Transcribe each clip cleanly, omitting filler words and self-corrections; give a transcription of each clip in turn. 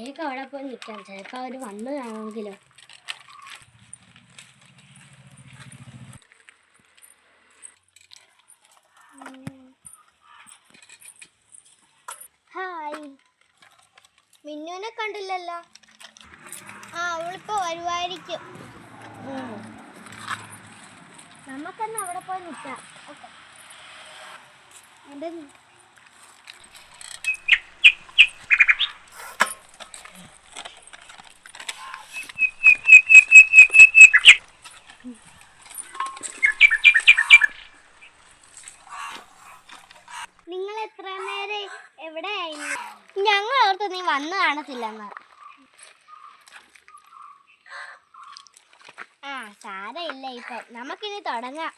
വേഗം അവിടെ പോയി നിൽക്കാം, ചിലപ്പോൾ അവർ വന്നു കാണുമെങ്കിലോ. ഹായ്, മിന്നുവിനെ കണ്ടില്ലല്ലോ. അവളിപ്പോ വരുവായിരിക്കും. നമുക്കെന്ന് അവിടെ പോയി നിൽക്കാം. ഓക്കെ. നിങ്ങൾ എത്ര നേരം എവിടെയായിരുന്നു? ഞങ്ങൾ ഓർത്ത് നീ വന്നു കാണത്തില്ലെന്ന്. സാരമില്ല, ഇപ്പൊ നമുക്കിനി തുടങ്ങാം.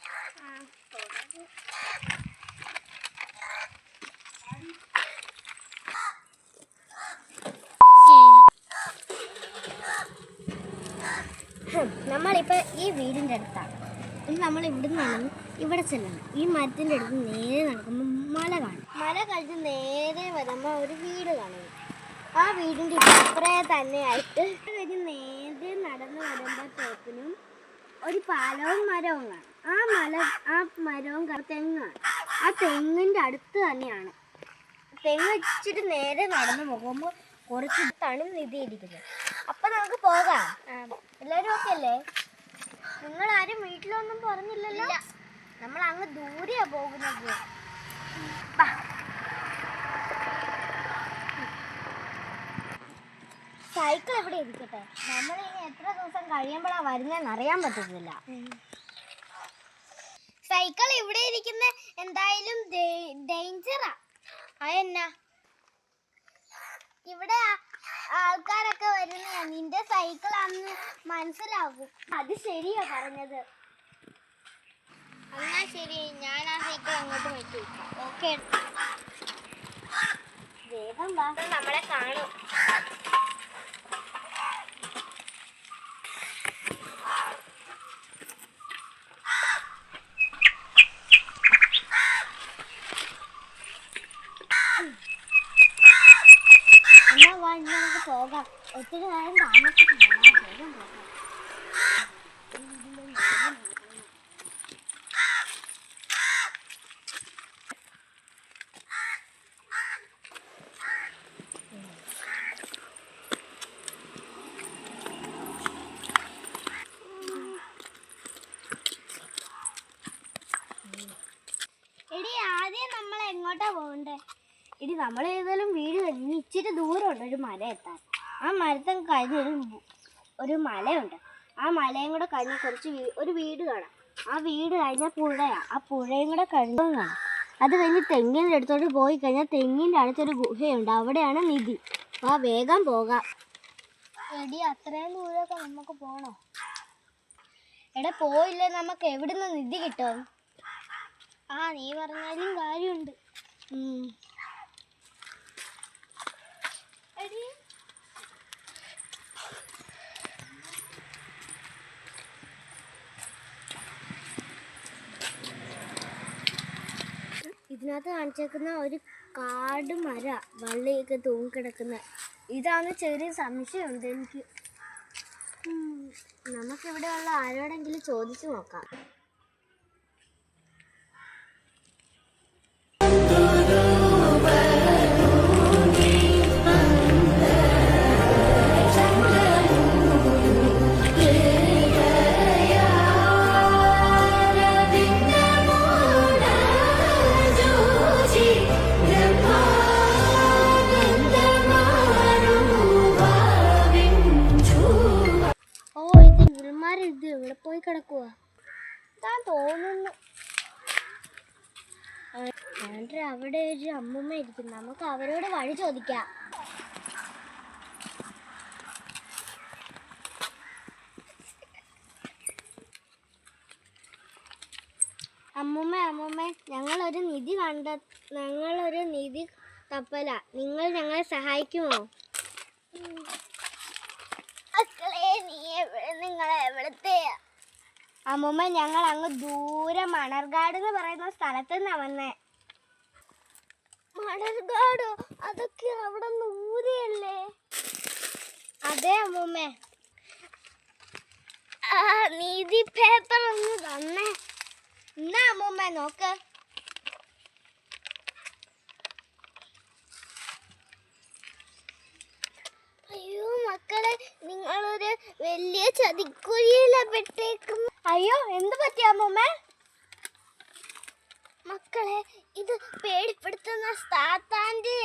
നമ്മളിപ്പോൾ ഈ വീടിൻ്റെ അടുത്താണ്. ഇനി നമ്മൾ ഇവിടെ നിന്നാണ് ഇവിടെ ചെല്ലണം. ഈ മരത്തിൻ്റെ അടുത്ത് നേരെ നടക്കുമ്പോൾ മല കാണും. മല കഴിഞ്ഞ് നേരെ വരുമ്പോൾ ഒരു വീട് കാണും. ആ വീടിൻ്റെ ഇപ്പുറേ തന്നെയായിട്ട് കഴിഞ്ഞ് നേരെ നടന്ന് വരുമ്പോഴത്തേക്കിനും ഒരു പാലവും മരവും കാണും. ആ മരവും തെങ്ങാണ്. ആ തെങ്ങിൻ്റെ അടുത്ത് തന്നെയാണ്. തെങ്ങ് വെച്ചിട്ട് നേരെ നടന്ന് പോകുമ്പോൾ കുറച്ച് തണുന്നിരിക്കുന്നത്. അപ്പം നമുക്ക് പോകാം. എല്ലാവരും ഓക്കെ അല്ലേ? നിങ്ങളാരും വീട്ടിലൊന്നും പറഞ്ഞില്ലല്ലോ. നമ്മൾ അങ്ങ് ദൂരെയാ പോകുന്നത്. സൈക്കിൾ എവിടെ ഇരിക്കട്ടെ. നമ്മൾ ഇനി എത്ര ദിവസം കഴിയുമ്പോഴാണ് വരുന്നതെന്ന് അറിയാൻ പറ്റത്തില്ല. സൈക്കിൾ ഇവിടെ ഇരിക്കുന്ന എന്തായാലും ഡേഞ്ചറാ. അതെന്നാ? ഇവിടെ ആൾക്കാരൊക്കെ വരുന്ന നിന്റെ സൈക്കിളാണെന്ന് മനസ്സിലാകും. അത് ശരിയാ പറഞ്ഞത്. എന്നാ ശരി, ഞാൻ ആ സൈക്കിൾ അങ്ങോട്ട് വെച്ചു. ഓക്കെ, വേഗം വാ, നമ്മളെ കാണും. എന്നാ വാ, ഇനി നമുക്ക് പോകാം. ഒത്തിരി നേരം താമസിക്കില്ല, വേഗം പോകാം. എടി, ആദ്യം നമ്മൾ എങ്ങോട്ടാ പോകണ്ടേ? ഇനി നമ്മൾ ഏതായാലും വീട് കഴിഞ്ഞ് ഇച്ചിരി ദൂരമുണ്ട് ഒരു മല എത്താൻ. ആ മരത്തം കഴിഞ്ഞ് ഒരു മലയുണ്ട്. ആ മലയും കൂടെ കഴിഞ്ഞ് ഒരു വീട് കാണാം. ആ വീട് കഴിഞ്ഞാൽ പുഴയാണ്. ആ പുഴയും കൂടെ കഴിഞ്ഞും കാണാം. അത് കഴിഞ്ഞ് തെങ്ങിൻ്റെ അടുത്തോട്ട് പോയി കഴിഞ്ഞാൽ തെങ്ങിൻ്റെ അടുത്തൊരു ഗുഹയുണ്ട്. അവിടെയാണ് നിധി. വേഗം പോകാം. എടി, അത്രയും ദൂരമൊക്കെ നമുക്ക് പോകണോ? എടാ, പോയില്ലേ നമുക്ക് എവിടുന്ന് നിധി കിട്ടും? നീ പറഞ്ഞാലും കാര്യമുണ്ട്. ഇതിനകത്ത് കാണിച്ചേക്കുന്ന ഒരു കാട് മര വള്ളിയൊക്കെ തൂങ്ങിക്കിടക്കുന്ന ഇതാണ്. ചെറിയ സംശയമുണ്ട് എനിക്ക്. നമുക്കിവിടെയുള്ള ആരോടെങ്കിലും ചോദിച്ചു നോക്കാം. ഇത് ഇവിടെ പോയി കിടക്കുവാ തോന്നുന്നു. അവിടെ ഒരു അമ്മൂമ്മ ഇരിക്കും. നമുക്ക് അവരോട് വഴി ചോദിക്കാം. അമ്മൂമ്മ, ഞങ്ങളൊരു നിധി തപ്പല. നിങ്ങൾ ഞങ്ങളെ സഹായിക്കുമോ? നിങ്ങളെ എവിടത്തെയാ? അമ്മൂമ്മ, ഞങ്ങൾ അങ്ങ് ദൂരെ മണർകാട് എന്ന് പറയുന്ന സ്ഥലത്ത് നിന്നാ വന്നേ. മണർകാടോ? അതൊക്കെ അവിടെ ദൂരെയല്ലേ? അതെ അമ്മൂമ്മേ. നീതി പേപ്പർ ഒന്ന് തന്നെ. എന്നാ അമ്മൂമ്മ നോക്ക്. അയ്യോ മക്കളെ, നിങ്ങളൊരു വലിയ ചതിക്കുഴിയില പെട്ടേക്കും. അയ്യോ എന്ത് പറ്റിയ അമ്മൂമ്മ? മക്കളെ, ഇത് പേടിപ്പെടുത്തുന്ന സാത്താൻ്റെ.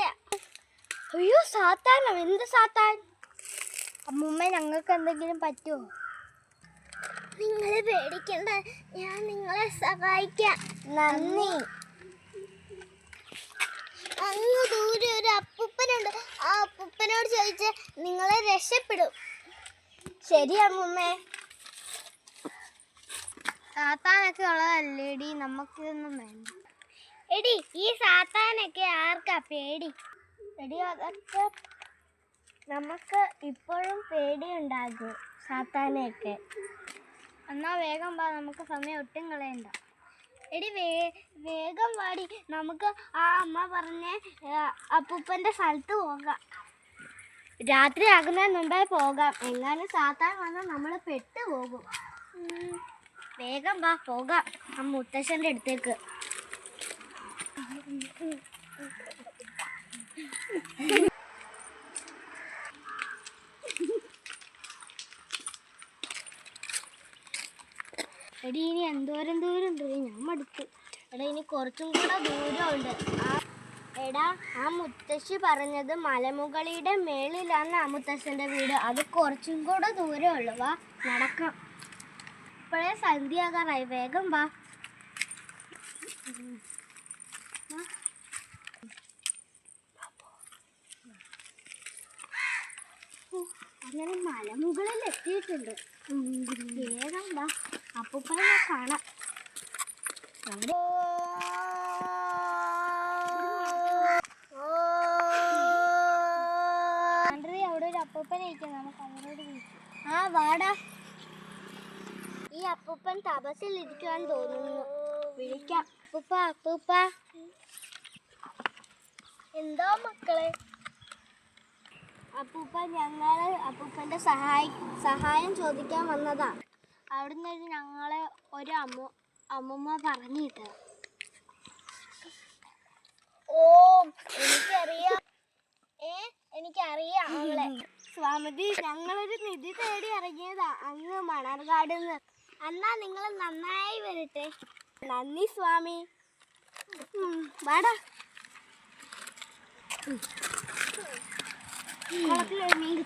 അയ്യോ സാത്താനോ? എന്ത് സാത്താൻ? അമ്മൂമ്മ ഞങ്ങൾക്ക് എന്തെങ്കിലും പറ്റുമോ? നിങ്ങൾ പേടിക്കണ്ട, ഞാൻ നിങ്ങളെ സഹായിക്കാം. നന്ദി. അങ്ങ് ദൂരെ ഒരു അപ്പൂപ്പനുണ്ട്. ആ അപ്പൂപ്പനോട് ചോദിച്ച് നിങ്ങളെ രക്ഷപ്പെടും. ശരി അമ്മൂമ്മേ. സാത്താനൊക്കെ ഉള്ളതല്ലേടി, നമുക്കിതൊന്നും വേണ്ട. എടി ഈ സാത്താനൊക്കെ ആർക്കാ പേടി? എടി അതൊക്കെ നമുക്ക് ഇപ്പോഴും പേടിയുണ്ടാകും സാത്താനെയൊക്കെ. എന്നാ വേഗം വാ, നമുക്ക് സമയം ഒട്ടും കളയണ്ട. എടി വേഗം വാടി, നമുക്ക് ആ അമ്മ പറഞ്ഞ അപ്പൂപ്പൻ്റെ സ്ഥലത്ത് പോകാം. രാത്രി ആകുന്നതിന് മുമ്പേ പോകാം. എങ്ങാനും സാത്താൻ വന്നാൽ നമ്മൾ പെട്ടുപോകും. വേഗം വാ പോകാം ആ മുത്തശ്ശൻ്റെ അടുത്തേക്ക്. എടി ഇനി എന്തോരം ദൂരം ഉണ്ട്? ഞാൻ മടുത്തു. എടാ ഇനി കുറച്ചും കൂടെ ദൂരമുണ്ട്. എടാ ആ മുത്തശ്ശി പറഞ്ഞത് മലമുകളിയുടെ മേളിലാണ് ആ മുത്തശ്ശൻ്റെ വീട്. അത് കുറച്ചും കൂടെ ദൂരമുള്ളു. വാ നടക്കാം. ഇപ്പോഴേ സന്ധ്യയാകാറായി. വേഗം വാ. അങ്ങനെ മലമുകളിൽ എത്തിയിട്ടുണ്ട്. വേഗം വാ, അപ്പൂപ്പനെ കാണാം. അവിടെ ഒരു അപ്പൂപ്പനെ ഇരിക്കും, നമുക്ക് അവരോട് വിളിക്കാം. ആ വാടാ. ഈ അപ്പൂപ്പൻ തപസ്സിൽ ഇരിക്കുവാൻ തോന്നുന്നു. വിളിക്കാം. അപ്പൂപ്പ അപ്പൂപ്പ. എന്താ മക്കളെ? അപ്പൂപ്പ, ഞങ്ങൾ അപ്പൂപ്പൻ്റെ സഹായം ചോദിക്കാൻ വന്നതാ. അവിടുന്ന് ഞങ്ങളെ ഒരു അമ്മൂമ്മ പറഞ്ഞിട്ട്. ഓ എനിക്കറിയാം. എനിക്കറിയാം അവളെ. സ്വാമിജി, ഞങ്ങളൊരു നിധി തേടി ഇറങ്ങിയതാ അങ്ങ് മണർകാടുന്ന്. എന്നാ നിങ്ങൾ നന്നായി വരട്ടെ. നന്ദി സ്വാമി. വാടാ. കുളത്തിലൊരു മീൻ.